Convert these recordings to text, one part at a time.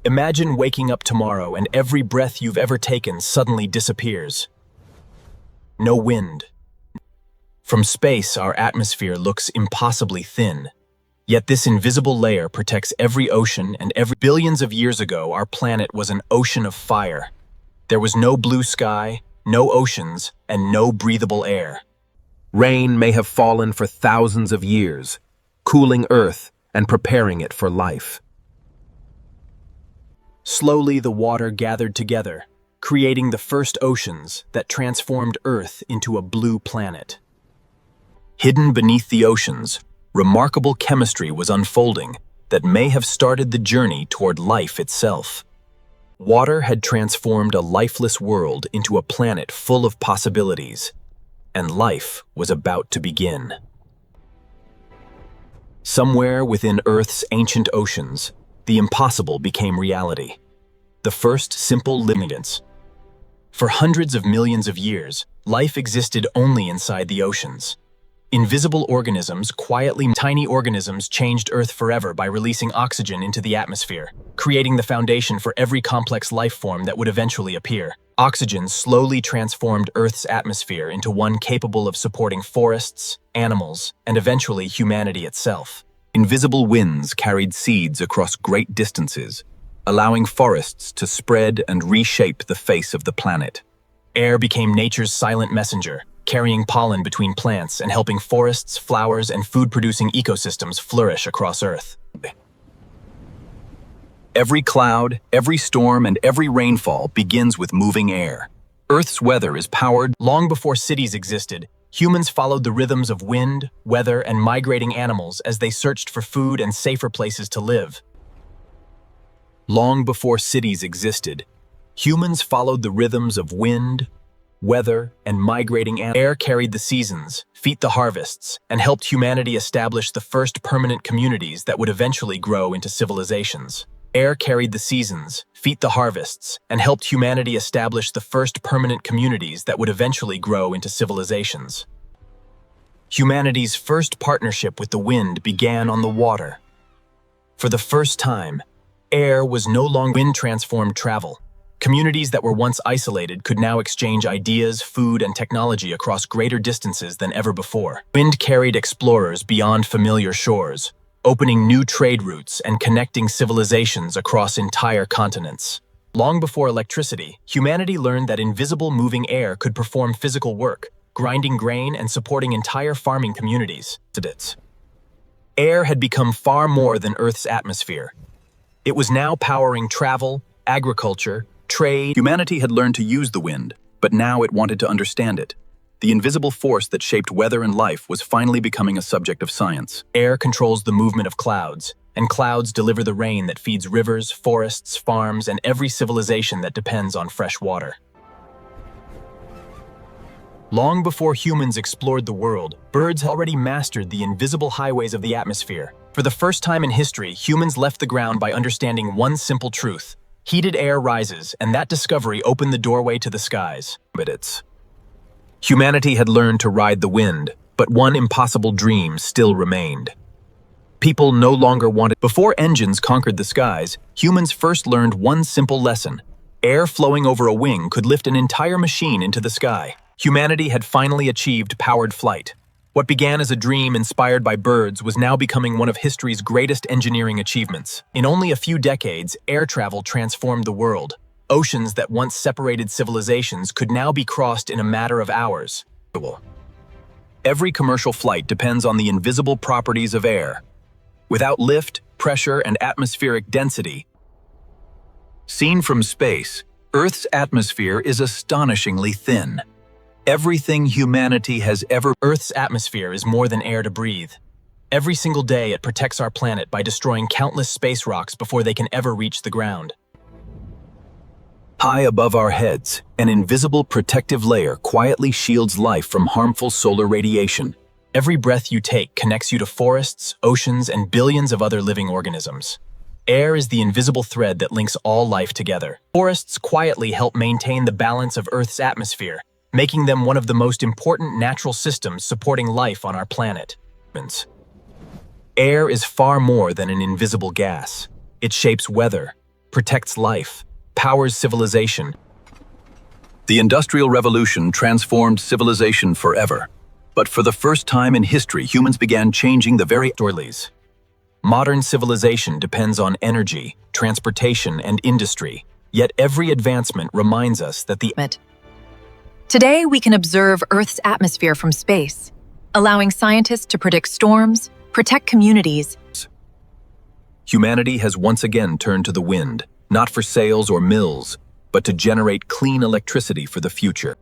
Imagine waking up tomorrow and every breath you've ever taken suddenly disappears. No wind. From space, our atmosphere looks impossibly thin. Yet this invisible layer protects every ocean, and billions of years ago, our planet was an ocean of fire. There was no blue sky, no oceans, and no breathable air. Rain may have fallen for thousands of years, cooling Earth and preparing it for life. Slowly, the water gathered together, creating the first oceans that transformed Earth into a blue planet. Hidden beneath the oceans, remarkable chemistry was unfolding that may have started the journey toward life itself. Water had transformed a lifeless world into a planet full of possibilities, and life was about to begin. Somewhere within Earth's ancient oceans, the impossible became reality. The first simple lignitants. For hundreds of millions of years, life existed only inside the oceans. Invisible organisms, tiny organisms, changed Earth forever by releasing oxygen into the atmosphere, creating the foundation for every complex life form that would eventually appear. Oxygen slowly transformed Earth's atmosphere into one capable of supporting forests, animals, and eventually humanity itself. Invisible winds carried seeds across great distances, allowing forests to spread and reshape the face of the planet. Air became nature's silent messenger, carrying pollen between plants and helping forests, flowers, and food-producing ecosystems flourish across Earth. Every cloud, every storm, and every rainfall begins with moving air. Earth's weather is powered. Long before cities existed, humans followed the rhythms of wind, weather, and migrating animals as they searched for food and safer places to live. Long before cities existed, humans followed the rhythms of wind, weather, and migrating animals. Air carried the seasons, feet the harvests, and helped humanity establish the first permanent communities that would eventually grow into civilizations. Air carried the seasons, feet the harvests, and helped humanity establish the first permanent communities that would eventually grow into civilizations. Humanity's first partnership with the wind began on the water. For the first time, air was no longer wind-transformed travel. Communities that were once isolated could now exchange ideas, food, and technology across greater distances than ever before. Wind carried explorers beyond familiar shores, opening new trade routes and connecting civilizations across entire continents. Long before electricity, humanity learned that invisible moving air could perform physical work, grinding grain and supporting entire farming communities. Air had become far more than Earth's atmosphere. It was now powering travel, agriculture, trade. Humanity had learned to use the wind, but now it wanted to understand it. The invisible force that shaped weather and life was finally becoming a subject of science. Air controls the movement of clouds, and clouds deliver the rain that feeds rivers, forests, farms, and every civilization that depends on fresh water. Long before humans explored the world, birds had already mastered the invisible highways of the atmosphere. For the first time in history, humans left the ground by understanding one simple truth. Heated air rises, and that discovery opened the doorway to the skies. Humanity had learned to ride the wind, but one impossible dream still remained. People no longer wanted. Before engines conquered the skies, humans first learned one simple lesson. Air flowing over a wing could lift an entire machine into the sky. Humanity had finally achieved powered flight. What began as a dream inspired by birds was now becoming one of history's greatest engineering achievements. In only a few decades, air travel transformed the world. Oceans that once separated civilizations could now be crossed in a matter of hours. Every commercial flight depends on the invisible properties of air. Without lift, pressure, and atmospheric density, seen from space, Earth's atmosphere is astonishingly thin. Everything humanity has ever. Earth's atmosphere is more than air to breathe. Every single day it protects our planet by destroying countless space rocks before they can ever reach the ground. High above our heads, an invisible protective layer quietly shields life from harmful solar radiation. Every breath you take connects you to forests, oceans, and billions of other living organisms. Air is the invisible thread that links all life together. Forests quietly help maintain the balance of Earth's atmosphere, making them one of the most important natural systems supporting life on our planet. Air is far more than an invisible gas. It shapes weather, protects life, powers civilization. The Industrial Revolution transformed civilization forever. But for the first time in history, humans began changing the very Doilies. Modern civilization depends on energy, transportation, and industry. Yet every advancement reminds us that the Today, we can observe Earth's atmosphere from space, allowing scientists to predict storms, protect communities. Humanity has once again turned to the wind, not for sails or mills, but to generate clean electricity for the future.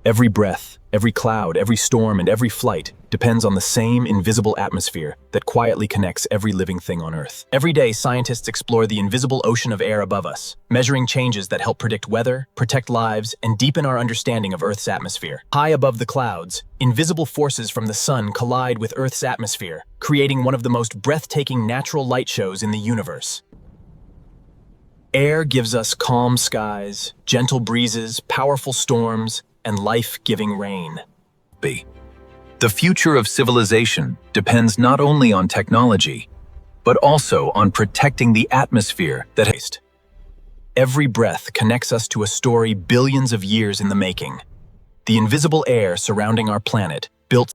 Every breath, every cloud, every storm, and every flight depends on the same invisible atmosphere that quietly connects every living thing on Earth. Every day, scientists explore the invisible ocean of air above us, measuring changes that help predict weather, protect lives, and deepen our understanding of Earth's atmosphere. High above the clouds, invisible forces from the sun collide with Earth's atmosphere, creating one of the most breathtaking natural light shows in the universe. Air gives us calm skies, gentle breezes, powerful storms, and life-giving rain. The future of civilization depends not only on technology, but also on protecting the atmosphere that has. Every breath connects us to a story billions of years in the making. The invisible air surrounding our planet, built.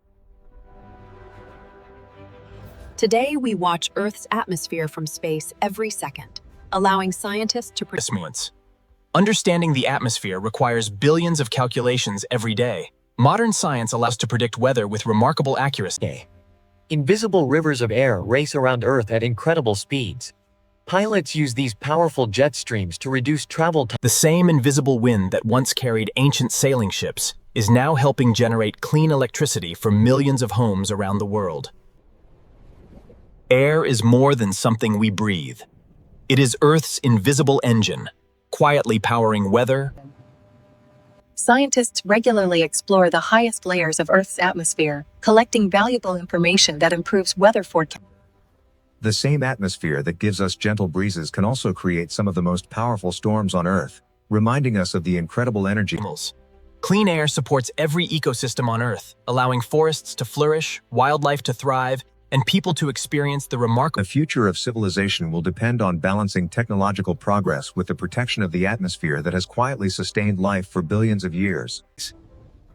Today, we watch Earth's atmosphere from space every second, allowing scientists to Nuance. Understanding the atmosphere requires billions of calculations every day. Modern science allows us to predict weather with remarkable accuracy. Invisible rivers of air race around Earth at incredible speeds. Pilots use these powerful jet streams to reduce travel time. The same invisible wind that once carried ancient sailing ships is now helping generate clean electricity for millions of homes around the world. Air is more than something we breathe. It is Earth's invisible engine, quietly powering weather. Scientists regularly explore the highest layers of Earth's atmosphere, collecting valuable information that improves weather forecasting. The same atmosphere that gives us gentle breezes can also create some of the most powerful storms on Earth, reminding us of the incredible energy. Clean air supports every ecosystem on Earth, allowing forests to flourish, wildlife to thrive, and people to experience the remarkable. The future of civilization will depend on balancing technological progress with the protection of the atmosphere that has quietly sustained life for billions of years.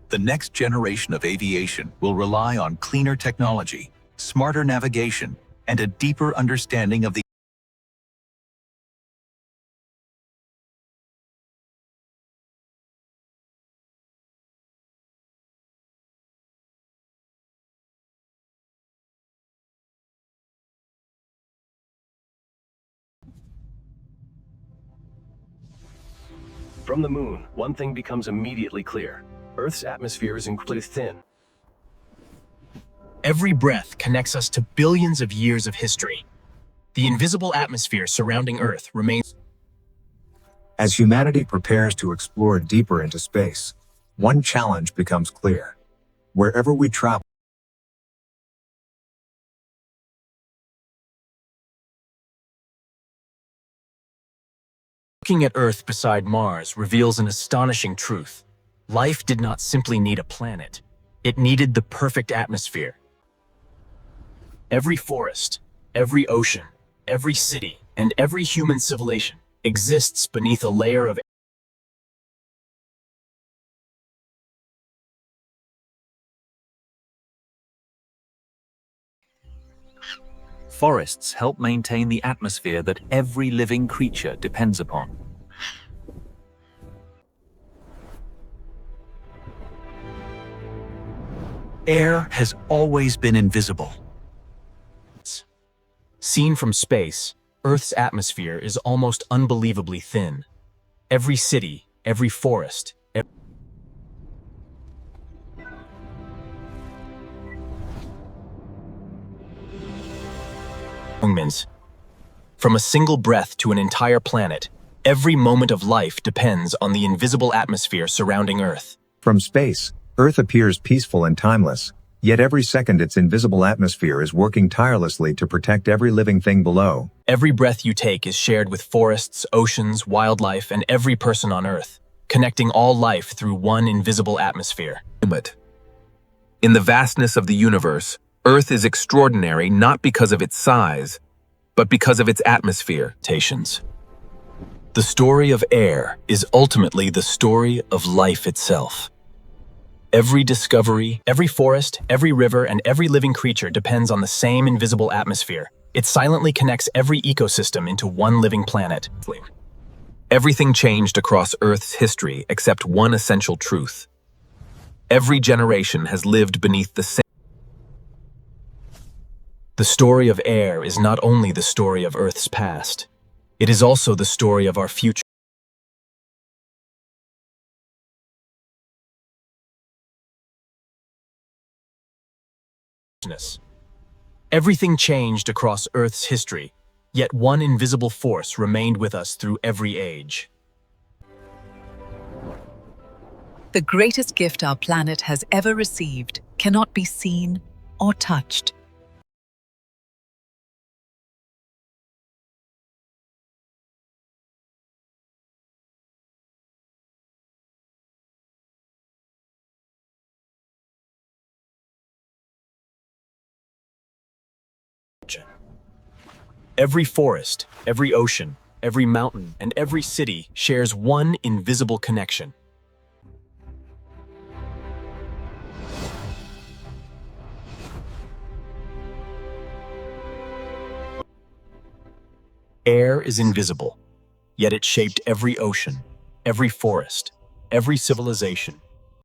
The next generation of aviation will rely on cleaner technology, smarter navigation, and a deeper understanding of the From the moon, one thing becomes immediately clear. Earth's atmosphere is incredibly thin. Every breath connects us to billions of years of history. The invisible atmosphere surrounding Earth remains. As humanity prepares to explore deeper into space, one challenge becomes clear. Wherever we travel, Looking at Earth beside Mars reveals an astonishing truth. Life did not simply need a planet. It needed the perfect atmosphere. Every forest, every ocean, every city, and every human civilization exists beneath a layer of. Forests help maintain the atmosphere that every living creature depends upon. air has always been invisible. Seen from space, Earth's atmosphere is almost unbelievably thin. Every city, every forest, From a single breath to an entire planet, every moment of life depends on the invisible atmosphere surrounding Earth. from space, Earth appears peaceful and timeless, yet every second its invisible atmosphere is working tirelessly to protect every living thing below. Every breath you take is shared with forests, oceans, wildlife, and every person on Earth, connecting all life through one invisible atmosphere. In the vastness of the universe, Earth is extraordinary not because of its size, but because of its atmosphere. The story of air is ultimately the story of life itself. Every discovery, every forest, every river, and every living creature depends on the same invisible atmosphere. It silently connects every ecosystem into one living planet. Everything changed across Earth's history except one essential truth. Every generation has lived beneath the same. The story of air is not only the story of Earth's past, it is also the story of our future. Everything changed across Earth's history, yet one invisible force remained with us through every age. The greatest gift our planet has ever received cannot be seen or touched. Every forest, every ocean, every mountain, and every city shares one invisible connection. Air is invisible, yet it shaped every ocean, every forest, every civilization,